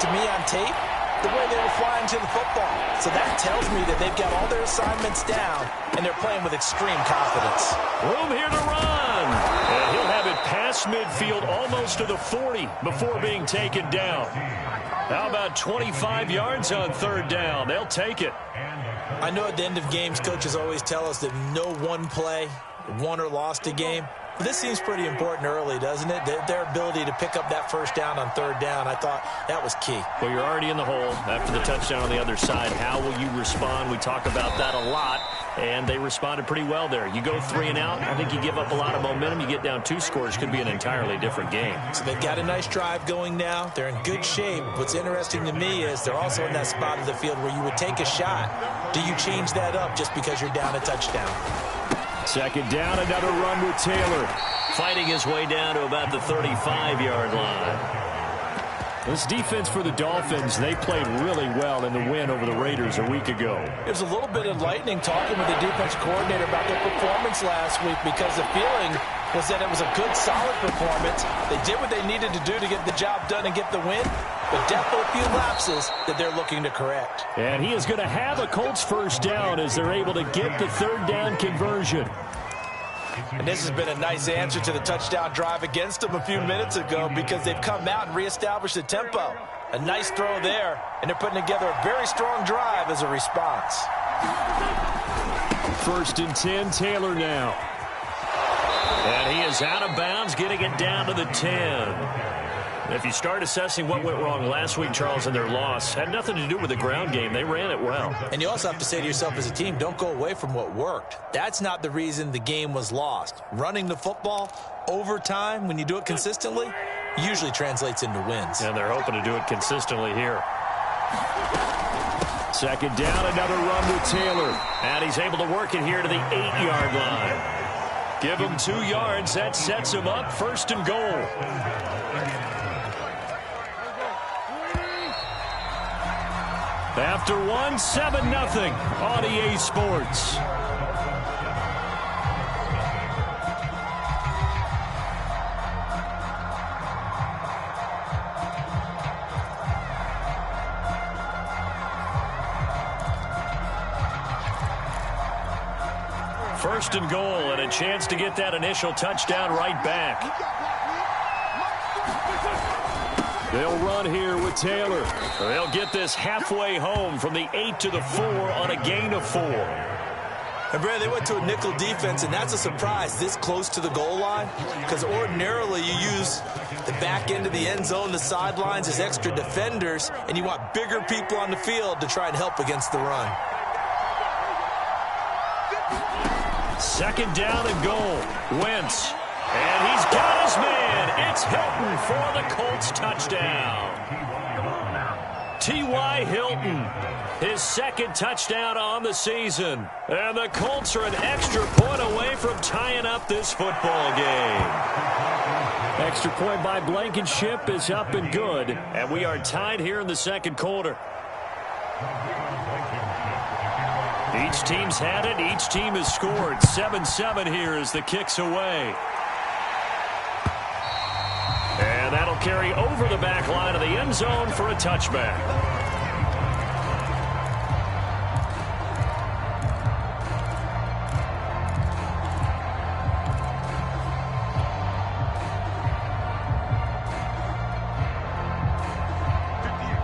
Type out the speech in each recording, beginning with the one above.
To me on tape, the way they were flying to the football. So that tells me that they've got all their assignments down, and they're playing with extreme confidence. Room here to run. And he'll have it past midfield almost to the 40 before being taken down. How about 25 yards on third down? They'll take it. I know at the end of games, coaches always tell us that no one play won or lost a game. This seems pretty important early, doesn't it? Their ability to pick up that first down on third down, I thought that was key. Well, you're already in the hole after the touchdown on the other side. How will you respond? We talk about that a lot, and they responded pretty well there. You go 3 and out, I think you give up a lot of momentum. You get down 2 scores, could be an entirely different game. So they've got a nice drive going now. They're in good shape. What's interesting to me is they're also in that spot of the field where you would take a shot. Do you change that up just because you're down a touchdown? Second down, another run with Taylor. Fighting his way down to about the 35-yard line. This defense for the Dolphins, they played really well in the win over the Raiders a week ago. It was a little bit enlightening talking with the defense coordinator about their performance last week because the feeling was that it was a good, solid performance. They did what they needed to do to get the job done and get the win, but definitely a few lapses that they're looking to correct. And he is going to have a Colts first down as they're able to get the third down conversion. And this has been a nice answer to the touchdown drive against them a few minutes ago because they've come out and reestablished the tempo. A nice throw there, and they're putting together a very strong drive as a response. First and 10, Taylor now. And he is out of bounds, getting it down to the 10. If you start assessing what went wrong last week, Charles, in their loss, had nothing to do with the ground game. They ran it well. And you also have to say to yourself as a team, don't go away from what worked. That's not the reason the game was lost. Running the football over time, when you do it consistently, usually translates into wins. And they're hoping to do it consistently here. Second down, another run with Taylor. And he's able to work it here to the 8-yard line. Give him 2 yards. That sets him up. First and goal. After 1, 7-0 on EA Sports. First and goal, and a chance to get that initial touchdown right back. They'll run here with Taylor. They'll get this halfway home from the 8 to the 4 on a gain of 4. And Brad, they went to a nickel defense, and that's a surprise this close to the goal line because ordinarily you use the back end of the end zone, the sidelines as extra defenders, and you want bigger people on the field to try and help against the run. Second down and goal. Wentz. And he's got his man. It's Hilton for the Colts touchdown. T.Y. Hilton, his second touchdown on the season. And the Colts are an extra point away from tying up this football game. Extra point by Blankenship is up and good. And we are tied here in the second quarter. Each team's had it. Each team has scored. 7-7 here as the kick's away. And that'll carry over the back line of the end zone for a touchback.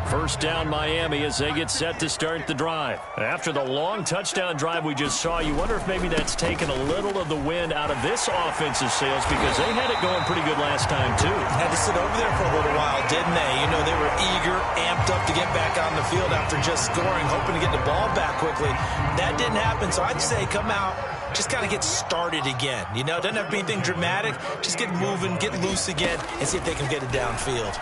First down Miami as they get set to start the drive. After the long touchdown drive we just saw, you wonder if maybe that's taken a little of the wind out of this offensive sails because they had it going pretty good last time too. Had to sit over there for a little while, didn't they? You know, they were eager, amped up to get back on the field after just scoring, hoping to get the ball back quickly. That didn't happen, so I'd say come out, just kind of get started again. You know, doesn't have to be anything dramatic. Just get moving, get loose again, and see if they can get it downfield.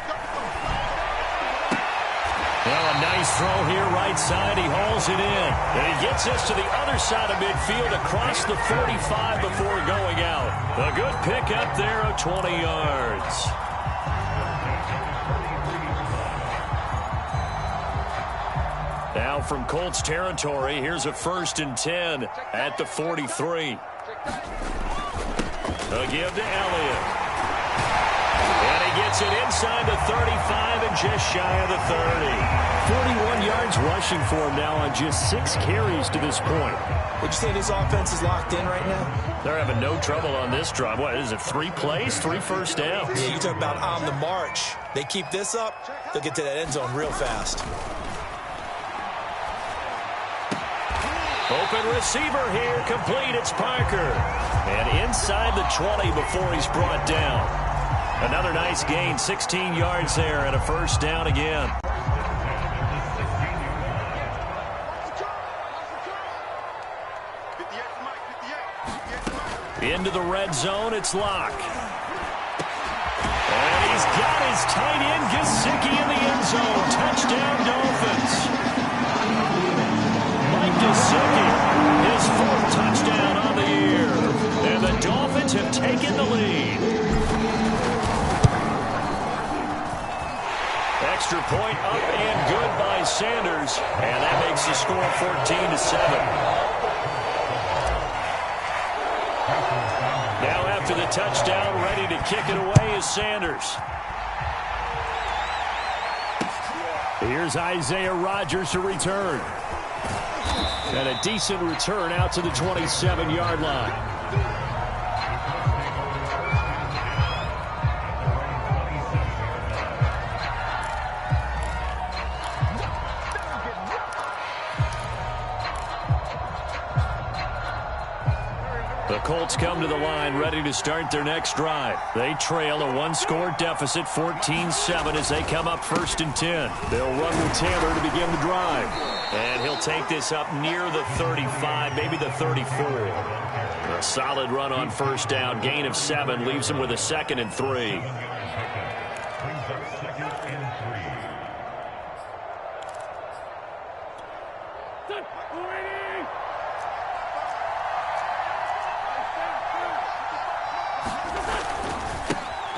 Well, a nice throw here right side. He hauls it in. And he gets us to the other side of midfield across the 45 before going out. A good pick up there of 20 yards. Now from Colts territory, here's a 1st and 10 at the 43. A give to Elliott. And he gets it inside the 35 and just shy of the 30. 41 yards rushing for him now on just 6 carries to this point. Would you say this offense is locked in right now? They're having no trouble on this drive. What is it, 3 plays, 3 first downs? Yeah, you talk about on the march. They keep this up, they'll get to that end zone real fast. Open receiver here, complete, it's Parker. And inside the 20 before he's brought down. Another nice gain, 16 yards there and a first down again. Into the red zone, it's Locke. And he's got his tight end, Gesicki, in the end zone. Touchdown, Dolphins. Mike Gesicki, his 4th touchdown on the year. And the Dolphins have taken the lead. Extra point up and good by Sanders. And that makes the score 14-7. Now after the touchdown, ready to kick it away is Sanders. Here's Isaiah Rodgers to return. And a decent return out to the 27-yard line. The Colts come to the line ready to start their next drive. They trail a 1-score deficit, 14-7, as they come up 1st and 10. They'll run with Taylor to begin the drive. And he'll take this up near the 35, maybe the 34. A solid run on first down. Gain of 7 leaves him with a 2nd and 3.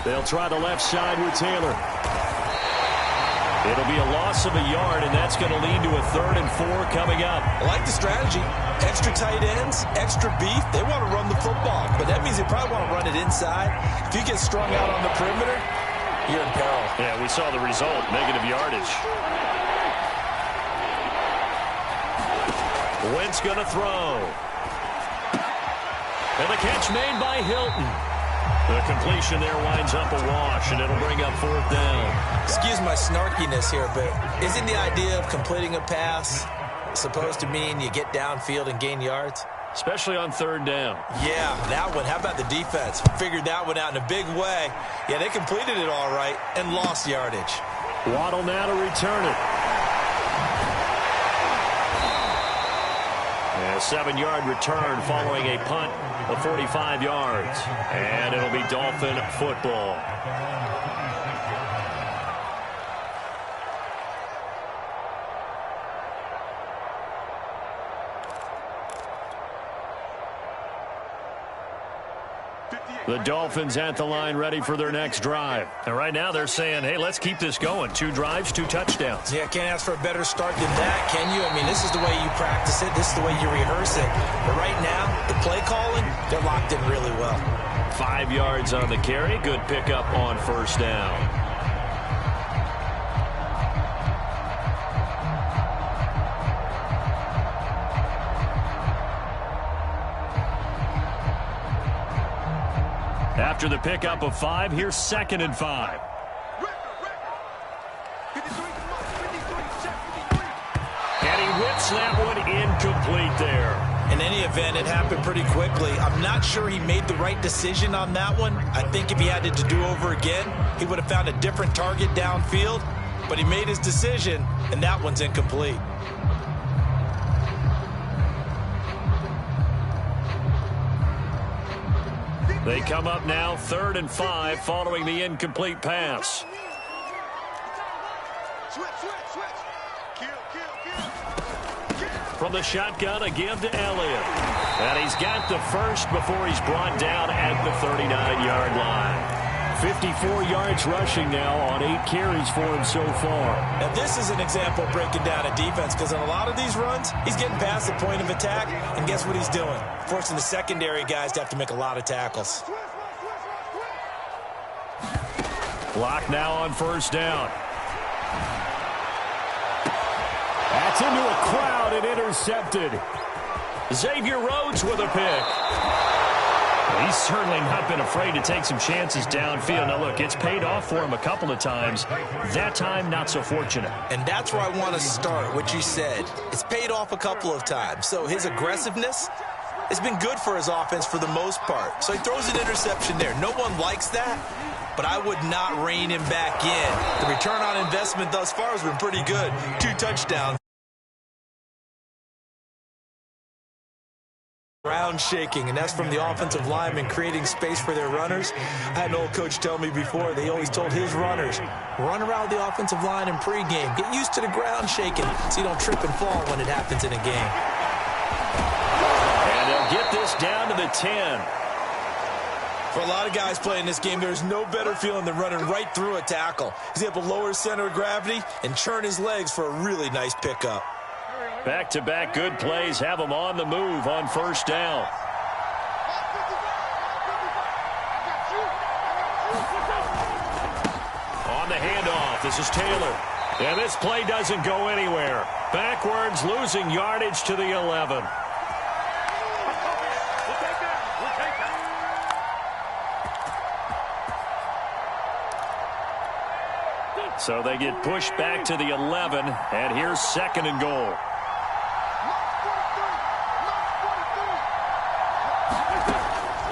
They'll try the left side with Taylor. It'll be a loss of a yard, and that's going to lead to a 3rd and 4 coming up. I like the strategy. Extra tight ends, extra beef. They want to run the football, but that means they probably want to run it inside. If you get strung out on the perimeter, you're in peril. Yeah, we saw the result, negative yardage. Wentz going to throw. And the catch made by Hilton. The completion there winds up a wash, and it'll bring up 4th down. Excuse my snarkiness here, but isn't the idea of completing a pass supposed to mean you get downfield and gain yards? Especially on 3rd down. Yeah, that one. How about the defense? Figured that one out in a big way. Yeah, they completed it all right and lost yardage. Waddle now to return it. And a 7-yard return following a punt of 45 yards. And it'll be Dolphin football. The Dolphins at the line ready for their next drive. And right now they're saying, hey, let's keep this going. 2 drives, 2 touchdowns. Yeah, can't ask for a better start than that, can you? I mean, this is the way you practice it. This is the way you rehearse it. But right now, the play calling, they're locked in really well. 5 yards on the carry. Good pickup on first down. After the pickup of 5, here's 2nd and 5. And he whips that one incomplete there. In any event, it happened pretty quickly. I'm not sure he made the right decision on that one. I think if he had it to do over again, he would have found a different target downfield. But he made his decision, and that one's incomplete. They come up now 3rd and 5 following the incomplete pass. From the shotgun, a give to Elliott. And he's got the first before he's brought down at the 39-yard line. 54 yards rushing now on 8 carries for him so far. Now this is an example of breaking down a defense, because in a lot of these runs, he's getting past the point of attack, and guess what he's doing? Forcing the secondary guys to have to make a lot of tackles. Clock now on first down. That's into a crowd and intercepted. Xavier Rhodes with a pick. He's certainly not been afraid to take some chances downfield. Now, look, it's paid off for him a couple of times. That time, not so fortunate. And that's where I want to start, what you said. It's paid off a couple of times. So his aggressiveness has been good for his offense for the most part. So he throws an interception there. No one likes that, but I would not rein him back in. The return on investment thus far has been pretty good. 2 touchdowns. Ground shaking, and that's from the offensive linemen creating space for their runners. I had an old coach tell me before, they always told his runners, run around the offensive line in pregame. Get used to the ground shaking so you don't trip and fall when it happens in a game. And they'll get this down to the 10. For a lot of guys playing this game, there's no better feeling than running right through a tackle. He's able to lower his center of gravity and churn his legs for a really nice pickup. Back-to-back good plays have them on the move on first down. On the handoff, this is Taylor. And this play doesn't go anywhere. Backwards, losing yardage to the 11. So they get pushed back to the 11, and here's 2nd and goal.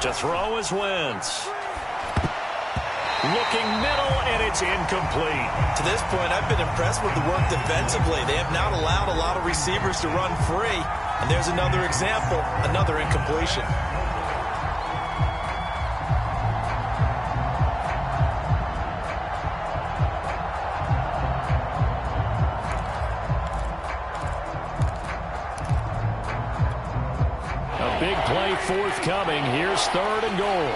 To throw is Wentz. Looking middle, and it's incomplete. To this point, I've been impressed with the work defensively. They have not allowed a lot of receivers to run free. And there's another example, another incompletion. Big play forthcoming. Here's 3rd and goal.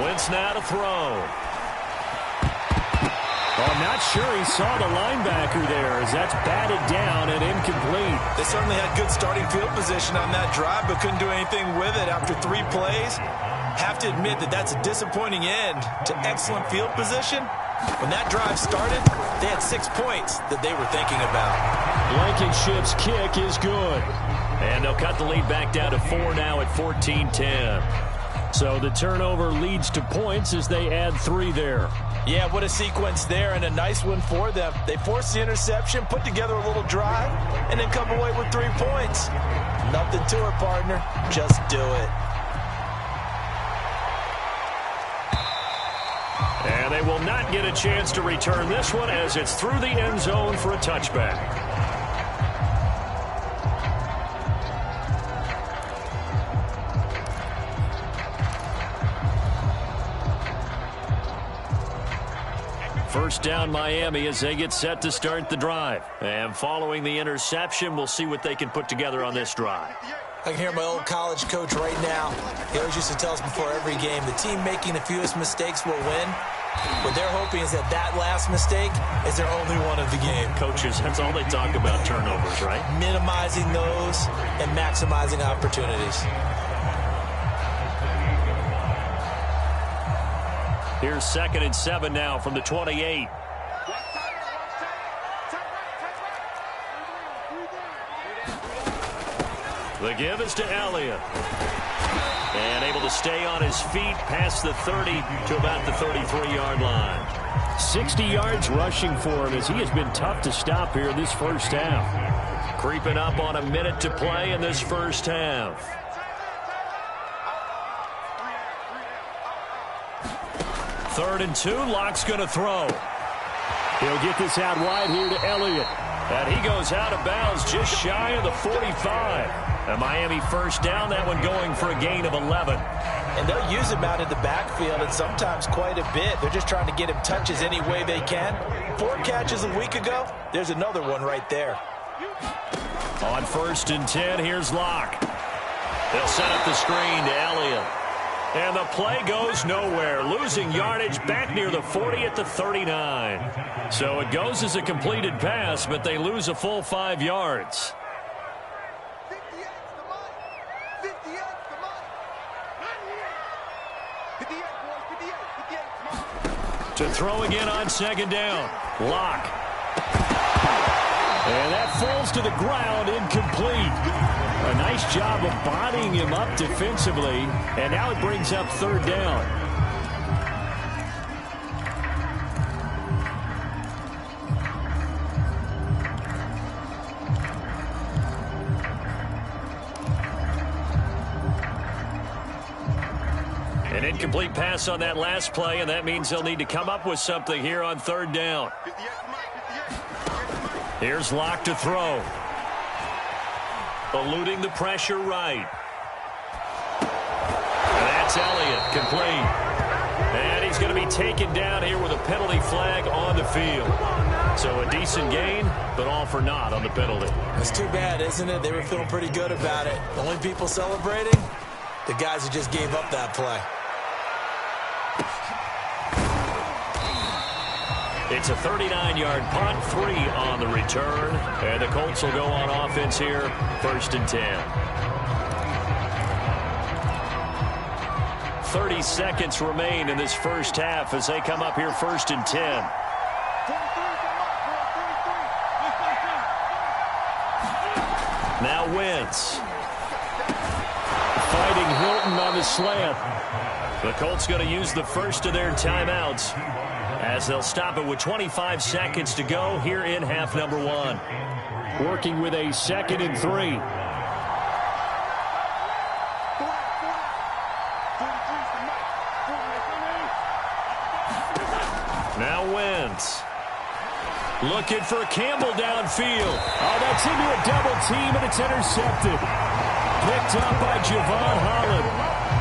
Wentz now to throw. I'm not sure he saw the linebacker there as that's batted down and incomplete. They certainly had good starting field position on that drive, but couldn't do anything with it after 3 plays. Have to admit that that's a disappointing end to excellent field position. When that drive started, they had 6 points that they were thinking about. Blankenship's kick is good. And they'll cut the lead back down to 4 now at 14-10. So the turnover leads to points as they add 3 there. Yeah, what a sequence there, and a nice one for them. They forced the interception, put together a little drive, and then come away with 3 points. Nothing to it, partner. Just do it. And they will not get a chance to return this one as it's through the end zone for a touchback. First down Miami as they get set to start the drive. And following the interception, we'll see what they can put together on this drive. I can hear my old college coach right now. He always used to tell us before every game, the team making the fewest mistakes will win. What they're hoping is that that last mistake is their only one of the game. Coaches, that's all they talk about, turnovers, right? Minimizing those and maximizing opportunities. Here's 2nd and 7 now from the 28. The give is to Elliott. And able to stay on his feet past the 30 to about the 33-yard line. 60 yards rushing for him as he has been tough to stop here this first half. Creeping up on a minute to play in this first half. Third and 2, Locke's going to throw. He'll get this out wide here to Elliott. And he goes out of bounds just shy of the 45. A Miami first down, that one going for a gain of 11. And they'll use him out in the backfield and sometimes quite a bit. They're just trying to get him touches any way they can. 4 catches a week ago. There's another one right there. On 1st and 10, here's Locke. They'll set up the screen to Elliott. And the play goes nowhere, losing yardage back near the 40 at the 39. So it goes as a completed pass, but they lose a full 5 yards. To throw again on second down. Lock. And that falls to the ground, incomplete. A nice job of bodying him up defensively. And now it brings up third down. An incomplete pass on that last play, and that means they'll need to come up with something here on third down. Here's Locke to throw. Eluding the pressure right. And that's Elliott, complete. And he's going to be taken down here with a penalty flag on the field. So a decent gain, but all for naught on the penalty. It's too bad, isn't it? They were feeling pretty good about it. The only people celebrating, the guys who just gave up that play. It's a 39-yard punt, 3 on the return. And the Colts will go on offense here, 1st and 10. 30 seconds remain in this first half as they come up here 1st and 10. Now Wentz. Fighting Hilton on the slant. The Colts going to use the first of their timeouts as they'll stop it with 25 seconds to go here in half number 1. Working with a 2nd and 3. Now Wentz. Looking for Campbell downfield. Oh, that's into a double team, and it's intercepted. Picked up by Javon Holland.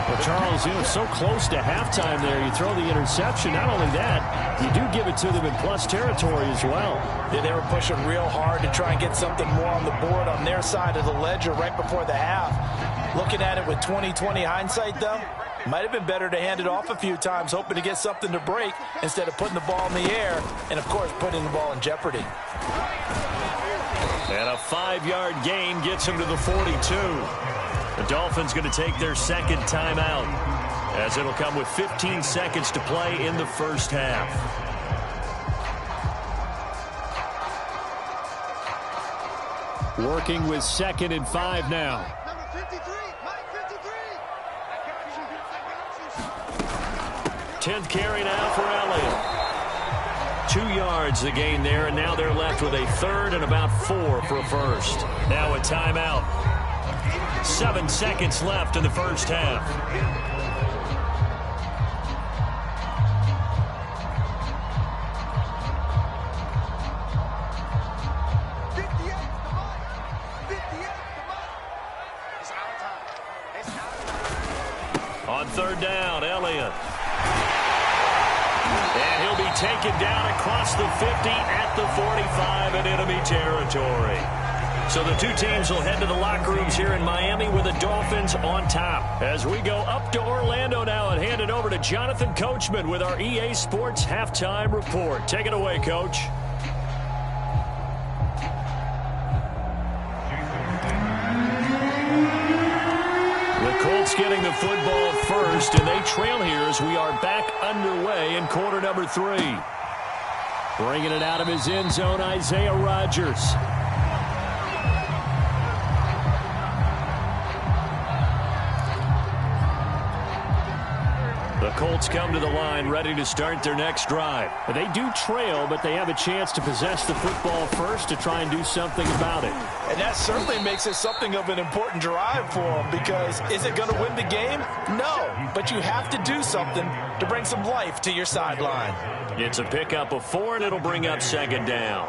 Well, Charles, so close to halftime there. You throw the interception. Not only that, you do give it to them in plus territory as well. Yeah, they were pushing real hard to try and get something more on the board on their side of the ledger right before the half. Looking at it with 20/20 hindsight, though, might have been better to hand it off a few times, hoping to get something to break instead of putting the ball in the air and, of course, putting the ball in jeopardy. And a 5-yard gain gets him to the 42. The Dolphins going to take their 2nd timeout as it'll come with 15 seconds to play in the first half. Working with 2nd and 5 now. 10th carry now for Elliott. 2 yards the gain there, and now they're left with a 3rd and about 4 for a first. Now a timeout. 7 seconds left in the first half. On 3rd down, Elliott. And he'll be taken down across the 50 at the 45 in enemy territory. So the two teams will head to the locker rooms here in Miami with the Dolphins on top. As we go up to Orlando now and hand it over to Jonathan Coachman with our EA Sports Halftime Report. Take it away, Coach. The Colts getting the football first, and they trail here as we are back underway in quarter number 3. Bringing it out of his end zone, Isaiah Rodgers. The Colts come to the line ready to start their next drive. They do trail, but they have a chance to possess the football first to try and do something about it. And that certainly makes it something of an important drive for them, because is it going to win the game? No, but you have to do something to bring some life to your sideline. It's a pickup of 4, and it'll bring up 2nd down.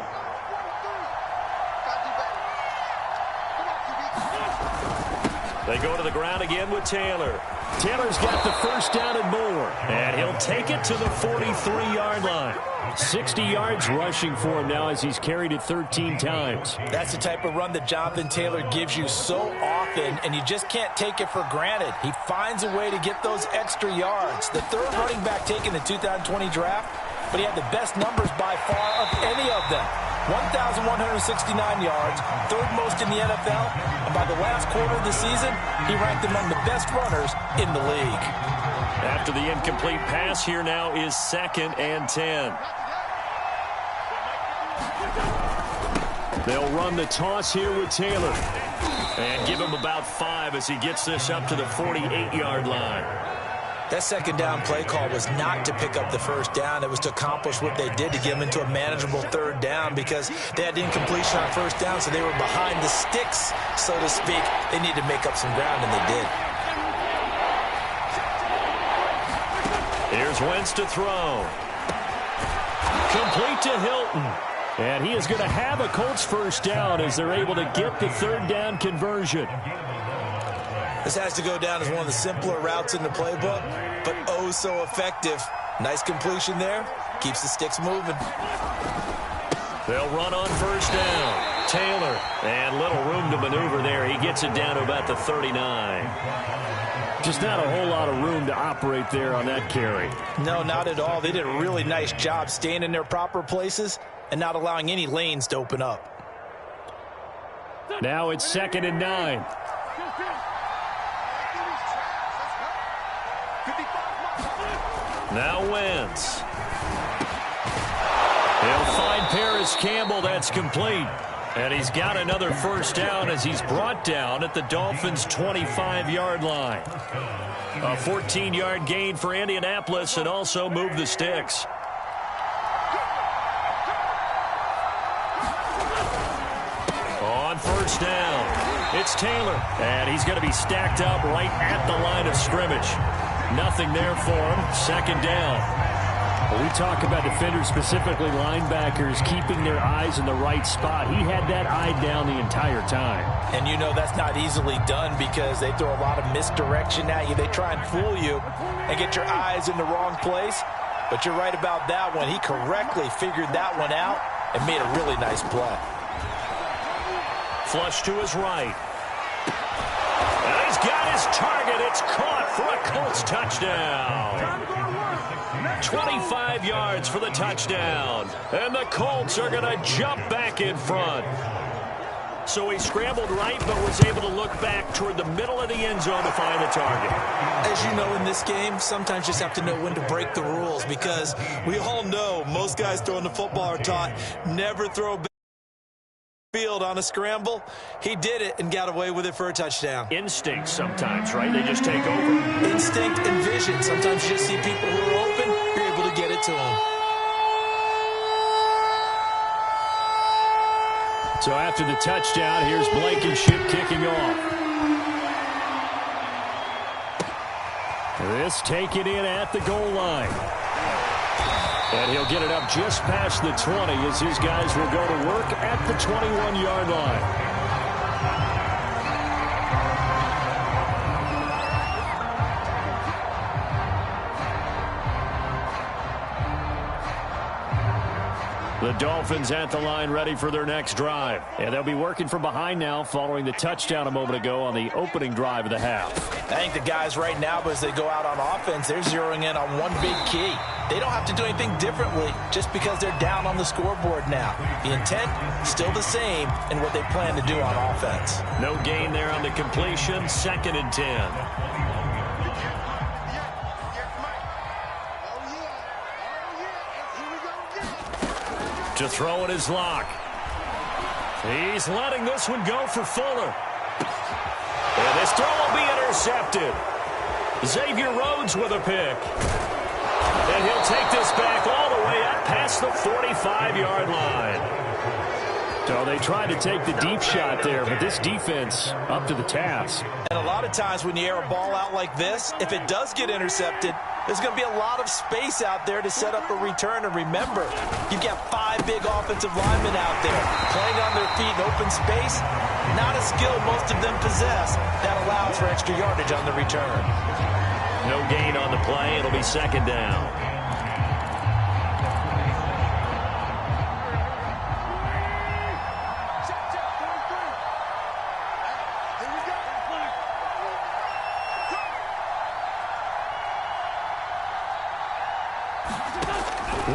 They go to the ground again with Taylor. Taylor's got the first down and more. And he'll take it to the 43-yard line. 60 yards rushing for him now as he's carried it 13 times. That's the type of run that Jonathan Taylor gives you so often, and you just can't take it for granted. He finds a way to get those extra yards. The 3rd running back taken the 2020 draft, but he had the best numbers by far of any of them. 1,169 yards, 3rd most in the NFL, and by the last quarter of the season, he ranked among the best runners in the league. After the incomplete pass, here now is 2nd and 10. They'll run the toss here with Taylor. And give him about 5 as he gets this up to the 48-yard line. That second down play call was not to pick up the first down. It was to accomplish what they did, to get them into a manageable third down, because they had incompletion on first down, so they were behind the sticks, so to speak. They needed to make up some ground, and they did. Here's Wentz to throw. Complete to Hilton. And he is going to have a Colts first down as they're able to get the third down conversion. This has to go down as one of the simpler routes in the playbook, but oh so effective. Nice completion there. Keeps the sticks moving. They'll run on first down. Taylor. And little room to maneuver there. He gets it down to about the 39. Just not a whole lot of room to operate there on that carry. No, not at all. They did a really nice job staying in their proper places and not allowing any lanes to open up. Now it's 2nd and 9. Now Wentz. He'll find Paris Campbell. That's complete. And he's got another first down as he's brought down at the Dolphins' 25-yard line. A 14-yard gain for Indianapolis, and also move the sticks. On first down, it's Taylor. And he's going to be stacked up right at the line of scrimmage. Nothing there for him. 2nd down. When we talk about defenders, specifically linebackers, keeping their eyes in the right spot, he had that eye down the entire time. And you know that's not easily done because they throw a lot of misdirection at you. They try and fool you and get your eyes in the wrong place. But you're right about that one. He correctly figured that one out and made a really nice play. Flush to his right. And he's got his target. It's caught for a Colts touchdown. 25 yards for the touchdown. And the Colts are going to jump back in front. So he scrambled right, but was able to look back toward the middle of the end zone to find the target. As you know, in this game, sometimes you just have to know when to break the rules, because we all know most guys throwing the football are taught never throw field on a scramble. He did it and got away with it for a touchdown. Instinct sometimes, right? They just take over. Instinct and vision. Sometimes you just see people who are open, you're able to get it to them. So after the touchdown, here's Blankenship kicking off. This taken in at the goal line. And he'll get it up just past the 20 as his guys will go to work at the 21-yard line. The Dolphins at the line ready for their next drive. And they'll be working from behind now following the touchdown a moment ago on the opening drive of the half. I think the guys right now, as they go out on offense, they're zeroing in on one big key. They don't have to do anything differently just because they're down on the scoreboard now. The intent, still the same in what they plan to do on offense. No gain there on the completion, 2nd and 10. To throw in his lock. He's letting this one go for Fuller. And this throw will be intercepted. Xavier Rhodes with a pick. And he'll take this back all the way up past the 45-yard line. So they tried to take the deep shot there, but this defense up to the task. And a lot of times when you air a ball out like this, if it does get intercepted, there's going to be a lot of space out there to set up a return. And remember, you've got 5 big offensive linemen out there playing on their feet in open space. Not a skill most of them possess that allows for extra yardage on the return. No gain on the play. It'll be 2nd down.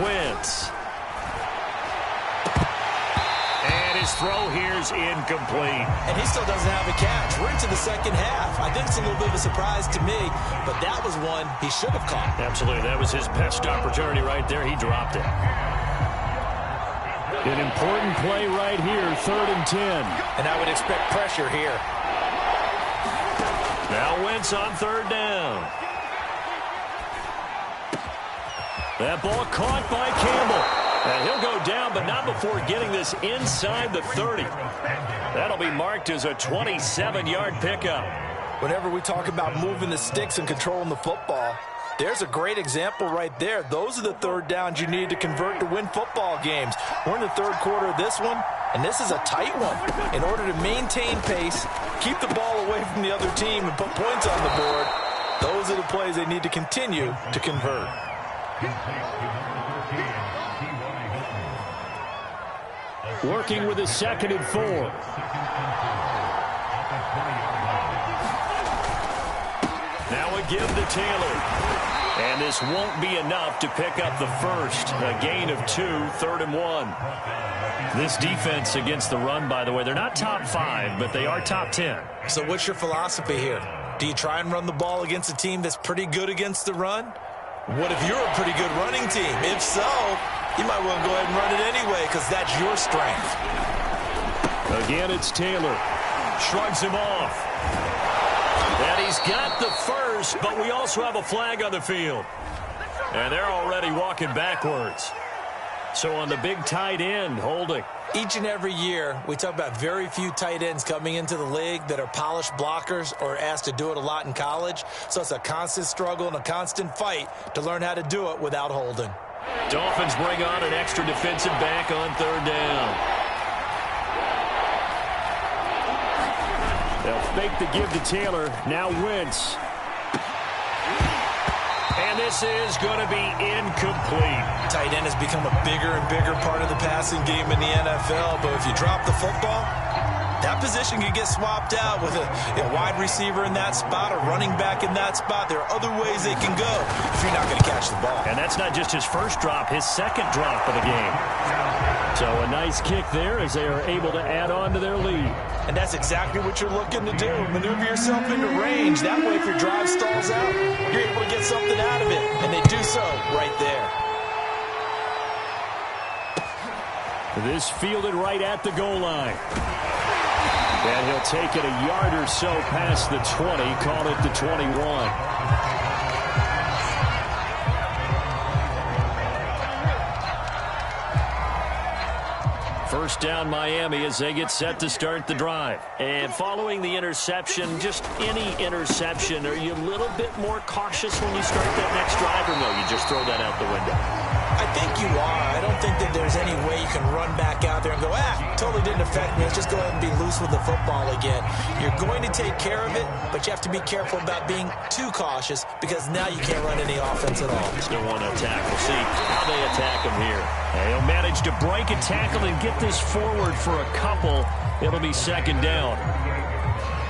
Wentz. And his his throw here's incomplete. And he still doesn't have a catch. We're into the second half. I think it's a little bit of a surprise to me, but that was one he should have caught. Absolutely. That was his best opportunity right there. He dropped it. An important play right here, 3rd and 10. And I would expect pressure here. Now Wentz on 3rd down. That ball caught by Campbell. And he'll go down, but not before getting this inside the 30. That'll be marked as a 27-yard pickup. Whenever we talk about moving the sticks and controlling the football, there's a great example right there. Those are the 3rd downs you need to convert to win football games. We're in the 3rd quarter of this one, and this is a tight one. In order to maintain pace, keep the ball away from the other team, and put points on the board, those are the plays they need to continue to convert. Working with a 2nd and 4. Now a give to Taylor. And this won't be enough to pick up the first. A gain of 2, 3rd and 1. This defense against the run, by the way, they're not top 5, but they are top 10. So what's your philosophy here? Do you try and run the ball against a team that's pretty good against the run? What if you're a pretty good running team? If so, you might want to go ahead and run it anyway because that's your strength. Again, it's Taylor. Shrugs him off. And he's got the first, but we also have a flag on the field. And they're already walking backwards. So on the big tight end, holding. Each and every year, we talk about very few tight ends coming into the league that are polished blockers or asked to do it a lot in college. So it's a constant struggle and a constant fight to learn how to do it without holding. Dolphins bring on an extra defensive back on 3rd down. They'll fake the give to Taylor. Now Wentz. And this is going to be incomplete. Tight end has become a bigger and bigger part of the passing game in the NFL, but if you drop the football, that position can get swapped out with a wide receiver in that spot, a running back in that spot. There are other ways they can go if you're not going to catch the ball. And that's not just his first drop, his 2nd drop of the game. So a nice kick there as they are able to add on to their lead. And that's exactly what you're looking to do. Maneuver yourself into range. That way, if your drive stalls out, you're able to get something out of it. And they do so right there. This fielded right at the goal line. And he'll take it a yard or so past the 20, call it the 21. First down Miami as they get set to start the drive. And following the interception, just any interception, are you a little bit more cautious when you start that next drive, or no, you just throw that out the window? I think you are. I don't think that there's any way you can run back out there and go, totally didn't affect me. Let's just go ahead and be loose with the football again. You're going to take care of it, but you have to be careful about being too cautious because now you can't run any offense at all. Still want to attack. We'll see how they attack him here. And he'll manage to break a tackle and get this forward for a couple. It'll be 2nd down.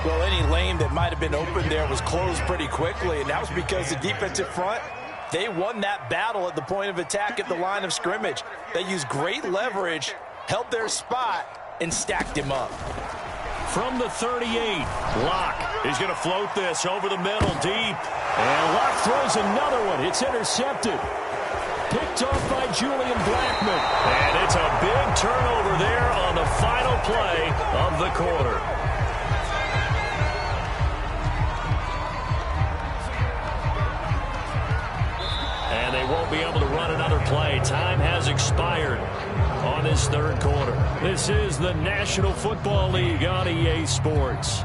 Well, any lane that might have been open there was closed pretty quickly, and that was because the defensive front, they won that battle at the point of attack at the line of scrimmage. They used great leverage, held their spot, and stacked him up. From the 38, Locke is going to float this over the middle deep. And Locke throws another one. It's intercepted. Picked off by Julian Blackmon. And it's a big turnover there on the final play of the quarter. And they won't be able to run another play. Time has expired on this 3rd quarter. This is the National Football League on EA Sports.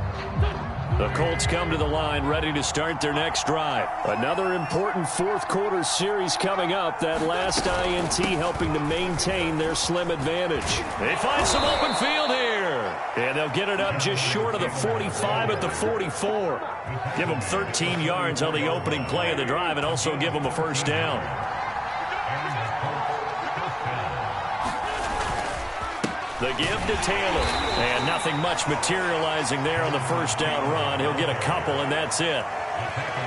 The Colts come to the line ready to start their next drive. Another important 4th quarter series coming up. That last INT helping to maintain their slim advantage. They find some open field here. And they'll get it up just short of the 45 at the 44. Give them 13 yards on the opening play of the drive and also give them a first down. The give to Taylor. And nothing much materializing there on the first down run. He'll get a couple, and that's it.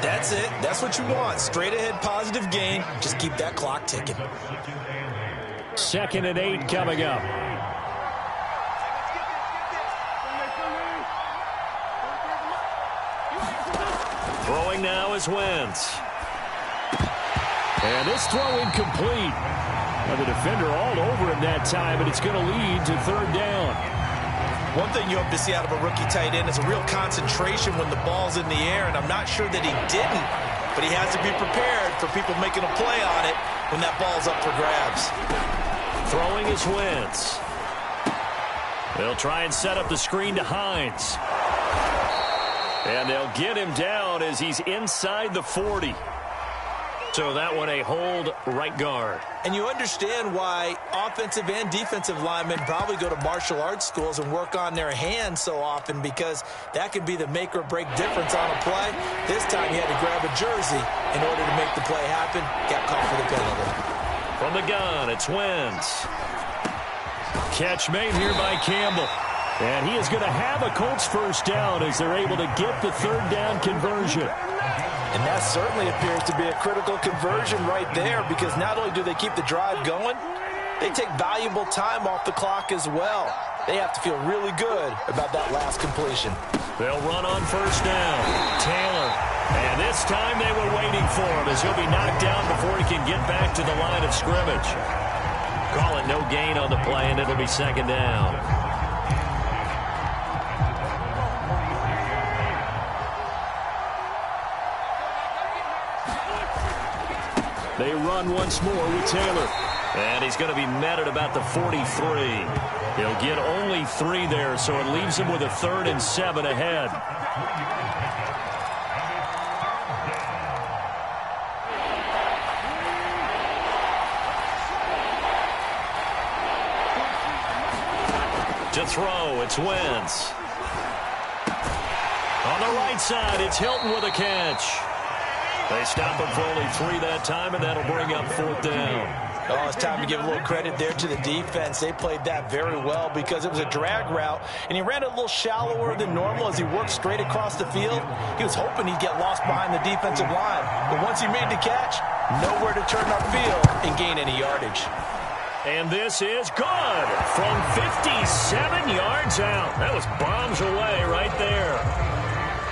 That's it. That's what you want. Straight ahead positive gain. Just keep that clock ticking. 2nd and 8 coming up. Throwing now is Wentz. And this throw incomplete. And the defender all over him that time, but it's going to lead to third down. One thing you hope to see out of a rookie tight end is a real concentration when the ball's in the air, and I'm not sure that he didn't, but he has to be prepared for people making a play on it when that ball's up for grabs. Throwing is Wentz. They'll try and set up the screen to Hines. And they'll get him down as he's inside the 40. So that one a hold right guard. And you understand why offensive and defensive linemen probably go to martial arts schools and work on their hands so often, because that could be the make or break difference on a play. This time he had to grab a jersey in order to make the play happen. Got caught for the penalty. From the gun, it's Wentz. Catch made here by Campbell. And he is going to have a Colts first down as they're able to get the third down conversion. And that certainly appears to be a critical conversion right there, because not only do they keep the drive going, they take valuable time off the clock as well. They have to feel really good about that last completion. They'll run on first down. Taylor. And this time they were waiting for him as he'll be knocked down before he can get back to the line of scrimmage. Call it no gain on the play, and it'll be second down. They run once more with Taylor. And he's going to be met at about the 43. He'll get only 3 there, so it leaves him with a 3rd and 7 ahead. To throw, it's Wentz. On the right side, it's Hilton with a catch. They stop him for only 3 that time, and that'll bring up 4th down. Oh, it's time to give a little credit there to the defense. They played that very well because it was a drag route, and he ran a little shallower than normal as he worked straight across the field. He was hoping he'd get lost behind the defensive line, but once he made the catch, nowhere to turn upfield and gain any yardage. And this is good from 57 yards out. That was bombs away right there.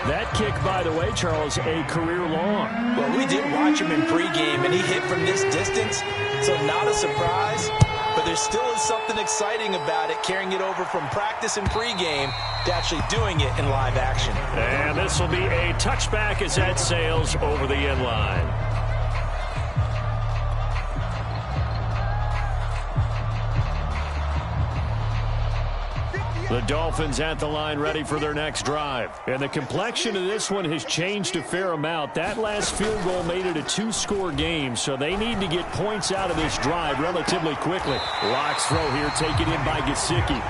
That kick, by the way, Charles, a career long. Well, we did watch him in pregame, and he hit from this distance, so not a surprise. But there still is something exciting about it, carrying it over from practice and pregame to actually doing it in live action. And this will be a touchback as that sails over the end line. The Dolphins at the line ready for their next drive. And the complexion of this one has changed a fair amount. That last field goal made it a 2-score game, so they need to get points out of this drive relatively quickly. Locke's throw here taken in by Gesicki.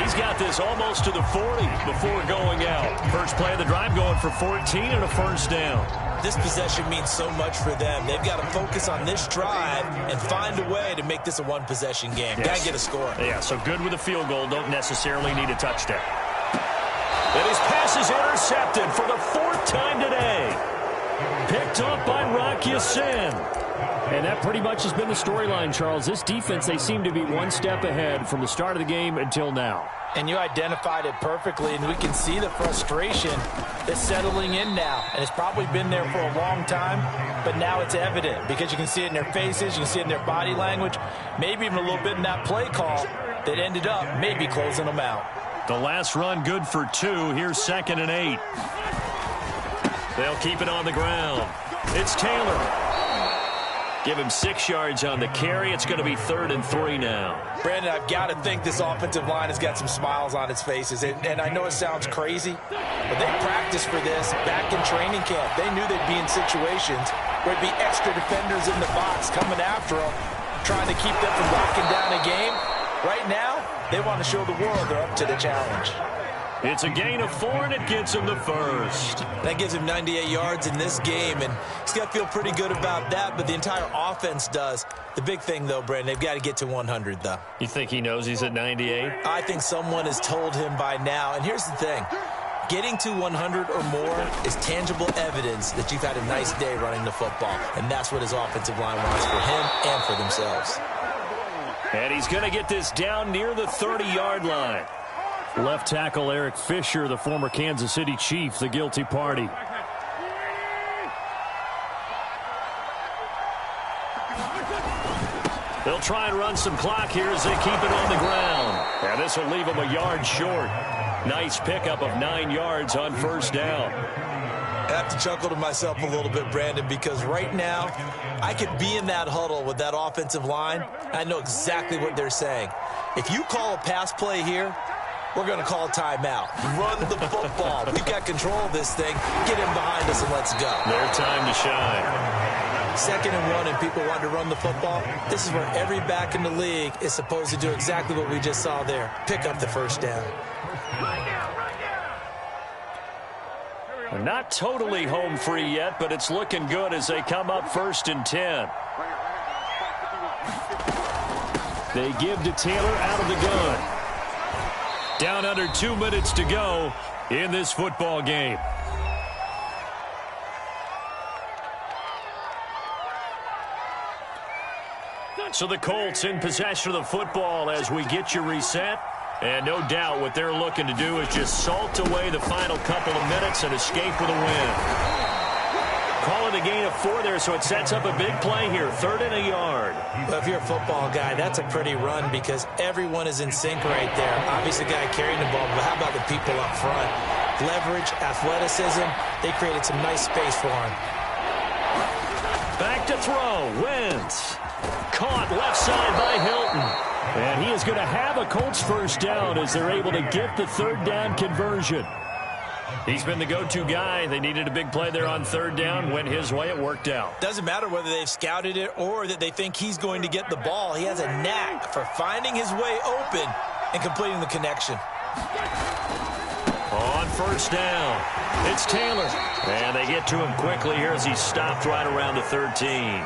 He's got this almost to the 40 before going out. First play of the drive going for 14 and a first down. This possession means so much for them. They've got to focus on this drive and find a way to make this a one-possession game. Yes. Got to get a score. Yeah, so good with a field goal. Don't necessarily need a touchdown. And his pass is intercepted for the 4th time today. Picked up by Rock Ya-Sin. And that pretty much has been the storyline, Charles. This defense, they seem to be one step ahead from the start of the game until now. And you identified it perfectly, and we can see the frustration that's settling in now. And it's probably been there for a long time, but now it's evident because you can see it in their faces, you can see it in their body language, maybe even a little bit in that play call that ended up maybe closing them out. The last run good for 2. Here's 2nd and 8. They'll keep it on the ground. It's Taylor. Give him 6 yards on the carry. It's going to be 3rd and 3 now. Brandon, I've got to think this offensive line has got some smiles on its faces. And I know it sounds crazy, but they practiced for this back in training camp. They knew they'd be in situations where it'd be extra defenders in the box coming after them, trying to keep them from locking down a game. Right now, they want to show the world they're up to the challenge. It's a gain of 4, and it gets him the first. That gives him 98 yards in this game, and he's got to feel pretty good about that, but the entire offense does. The big thing, though, Brandon, they've got to get to 100, though. You think he knows he's at 98? I think someone has told him by now, and here's the thing. Getting to 100 or more is tangible evidence that you've had a nice day running the football, and that's what his offensive line wants for him and for themselves. And he's going to get this down near the 30-yard line. Left tackle Eric Fisher, the former Kansas City Chief, the guilty party. They'll try and run some clock here as they keep it on the ground. And this will leave them a yard short. Nice pickup of 9 yards on first down. I have to chuckle to myself a little bit, Brandon, because right now I could be in that huddle with that offensive line. I know exactly what they're saying. If you call a pass play here, we're going to call a timeout. Run the football. We've got control of this thing. Get him behind us and let's go. Their time to shine. 2nd and 1 and people want to run the football. This is where every back in the league is supposed to do exactly what we just saw there. Pick up the first down. They're not totally home free yet, but it's looking good as they come up 1st and 10. They give to Taylor out of the gun. Down under 2 minutes to go in this football game. So the Colts in possession of the football as we get you reset. And no doubt what they're looking to do is just salt away the final couple of minutes and escape with a win. Calling a gain of 4 there, so it sets up a big play here. 3rd and a yard. Well, if you're a football guy, that's a pretty run because everyone is in sync right there. Obviously, the guy carrying the ball, but how about the people up front? Leverage, athleticism, they created some nice space for him. Back to throw. Wentz. Caught left side by Hilton. And he is going to have a Colts first down as they're able to get the 3rd down conversion. He's been the go-to guy. They needed a big play there on 3rd down. Went his way. It worked out. Doesn't matter whether they've scouted it or that they think he's going to get the ball. He has a knack for finding his way open and completing the connection. On 1st down, it's Taylor. And they get to him quickly here as he stopped right around the 13.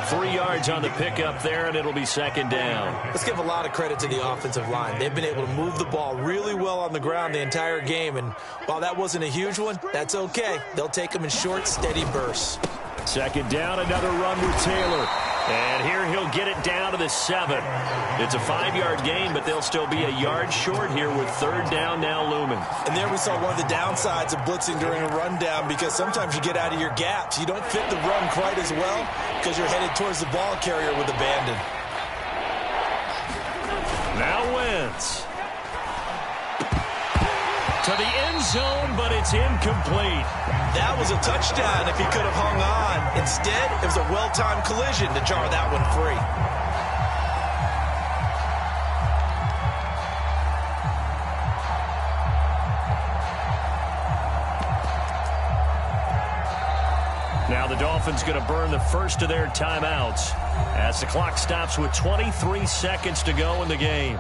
3 yards on the pickup there, and it'll be 2nd down. Let's give a lot of credit to the offensive line. They've been able to move the ball really well on the ground the entire game, and while that wasn't a huge one, that's okay. They'll take them in short, steady bursts. 2nd down, another run with Taylor. And here he'll get it down to the 7. It's a 5-yard gain, but they'll still be a yard short here with 3rd down now looming. And there we saw one of the downsides of blitzing during a rundown because sometimes you get out of your gaps. You don't fit the run quite as well because you're headed towards the ball carrier with abandon. Now Wentz. To the end zone, but it's incomplete. That was a touchdown if he could have hung on. Instead, it was a well-timed collision to jar that one free. Now the Dolphins going to burn the first of their timeouts as the clock stops with 23 seconds to go in the game.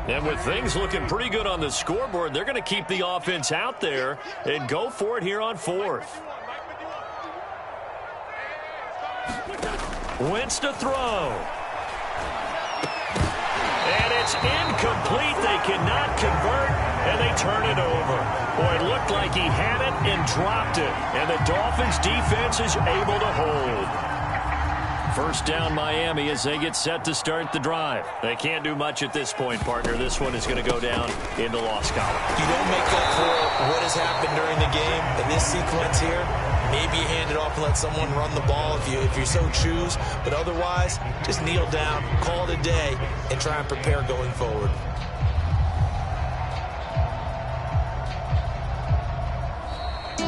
And with things looking pretty good on the scoreboard, they're going to keep the offense out there and go for it here on 4th. Wentz to throw. And it's incomplete. They cannot convert, and they turn it over. Boy, it looked like he had it and dropped it. And the Dolphins defense is able to hold. 1st down Miami as they get set to start the drive. They can't do much at this point, partner. This one is going to go down in the loss column. You don't make up for what has happened during the game in this sequence here. Maybe you hand it off and let someone run the ball if you so choose. But otherwise, just kneel down, call it a day, and try and prepare going forward.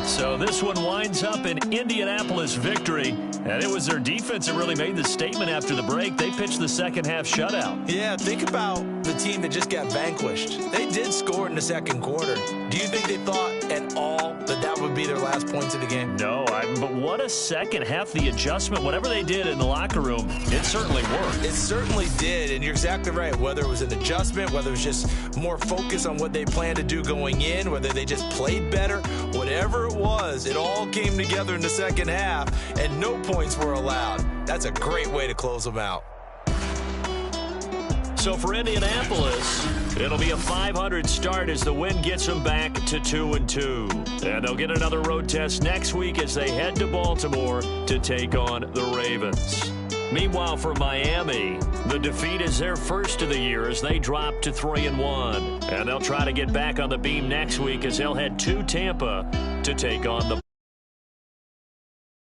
So this one winds up an Indianapolis victory. And it was their defense that really made the statement after the break. They pitched the 2nd half shutout. Yeah, think about the team that just got vanquished. They did score in the 2nd quarter. Do you think they thought at all that that would be their last points of the game? No, but what a 2nd half. The adjustment, whatever they did in the locker room, it certainly worked. It certainly did, and you're exactly right. Whether it was an adjustment, whether it was just more focus on what they planned to do going in, whether they just played better, whatever it was, it all came together in the 2nd half, and no points were allowed. That's a great way to close them out. So for Indianapolis, it'll be a 500 start as the win gets them back to 2-2. And they'll get another road test next week as they head to Baltimore to take on the Ravens. Meanwhile, for Miami, the defeat is their first of the year as they drop to 3-1. And they'll try to get back on the beam next week as they'll head to Tampa to to take on the